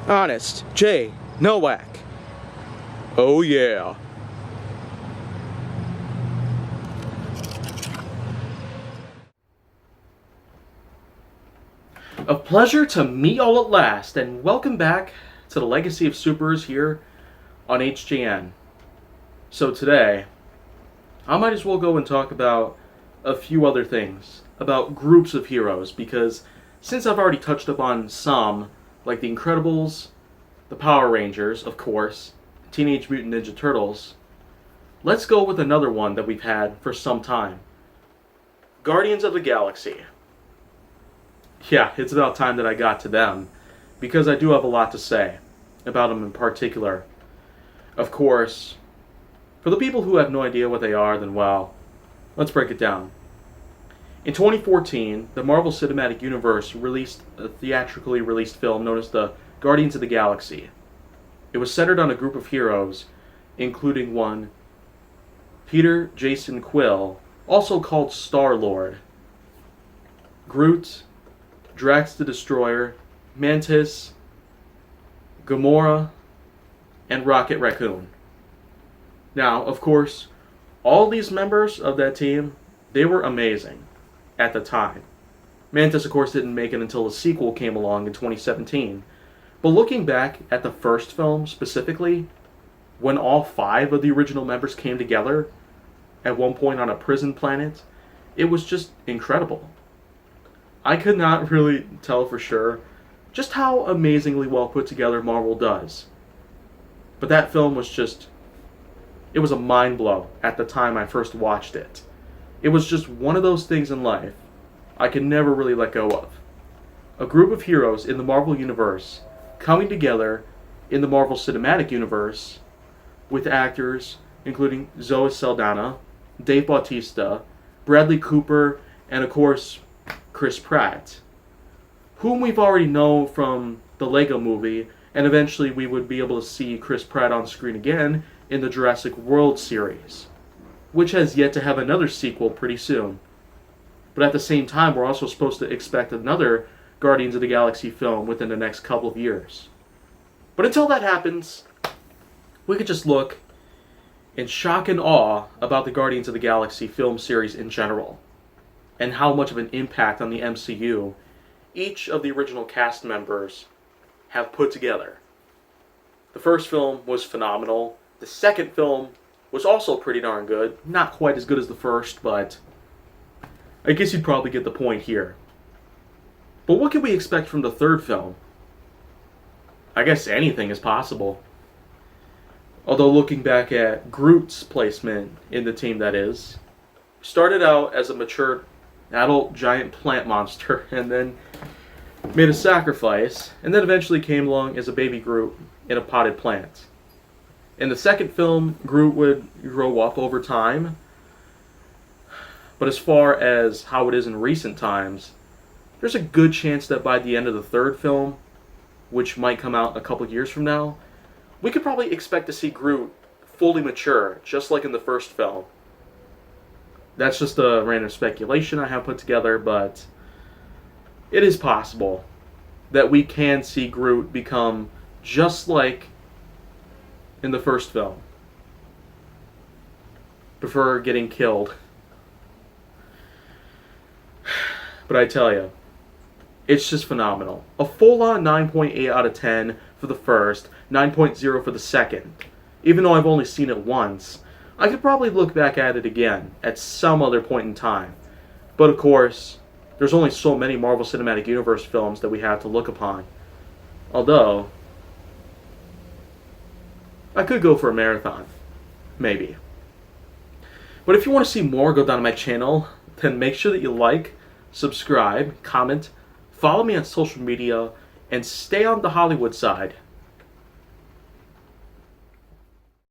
Honest J. Nowak. Oh yeah. A pleasure to meet all at last, and welcome back to the Legacy of Supers here on HGN. So today, I might as well go and talk about a few other things, about groups of heroes, because since I've already touched upon some, like the Incredibles, the Power Rangers, of course, Teenage Mutant Ninja Turtles, let's go with another one that we've had for some time. Guardians of the Galaxy. Yeah, it's about time that I got to them, because I do have a lot to say about them in particular. Of course, for the people who have no idea what they are, then well, let's break it down. In 2014, the Marvel Cinematic Universe released a theatrically released film known as the Guardians of the Galaxy. It was centered on a group of heroes, including one Peter Jason Quill, also called Star-Lord, Groot, Drax the Destroyer, Mantis, Gamora, and Rocket Raccoon. Now, of course, all these members of that team, they were amazing at the time. Mantis, of course, didn't make it until the sequel came along in 2017. But looking back at the first film specifically, when all 5 of the original members came together at one point on a prison planet, it was just incredible. I could not really tell for sure just how amazingly well put together Marvel does. But that film was just, it was a mind blow at the time I first watched it. It was just one of those things in life I could never really let go of. A group of heroes in the Marvel Universe coming together in the Marvel Cinematic Universe with actors including Zoe Saldana, Dave Bautista, Bradley Cooper, and of course Chris Pratt, whom we've already known from the Lego movie, and eventually we would be able to see Chris Pratt on screen again in the Jurassic World series, which has yet to have another sequel pretty soon. But at the same time, we're also supposed to expect another Guardians of the Galaxy film within the next couple of years. But until that happens, we could just look in shock and awe about the Guardians of the Galaxy film series in general, and how much of an impact on the MCU each of the original cast members have put together. The first film was phenomenal. The second film was also pretty darn good. Not quite as good as the first, but I guess you'd probably get the point here. But what can we expect from the third film? I guess anything is possible. Although looking back at Groot's placement in the team, that is, started out as a mature adult giant plant monster and then made a sacrifice, and then eventually came along as a baby Groot in a potted plant. In the second film, Groot would grow up over time, but as far as how it is in recent times, there's a good chance that by the end of the third film, which might come out a couple years from now, we could probably expect to see Groot fully mature, just like in the first film. That's just a random speculation I have put together, but it is possible that we can see Groot become just like in the first film, before getting killed. But I tell you, it's just phenomenal. A full-on 9.8 out of 10 for the first, 9.0 for the second. Even though I've only seen it once, I could probably look back at it again at some other point in time. But of course, there's only so many Marvel Cinematic Universe films that we have to look upon. Although, I could go for a marathon. Maybe. But if you want to see more go down to my channel, then make sure that you like, subscribe, comment, follow me on social media, and stay on the Hollywood side.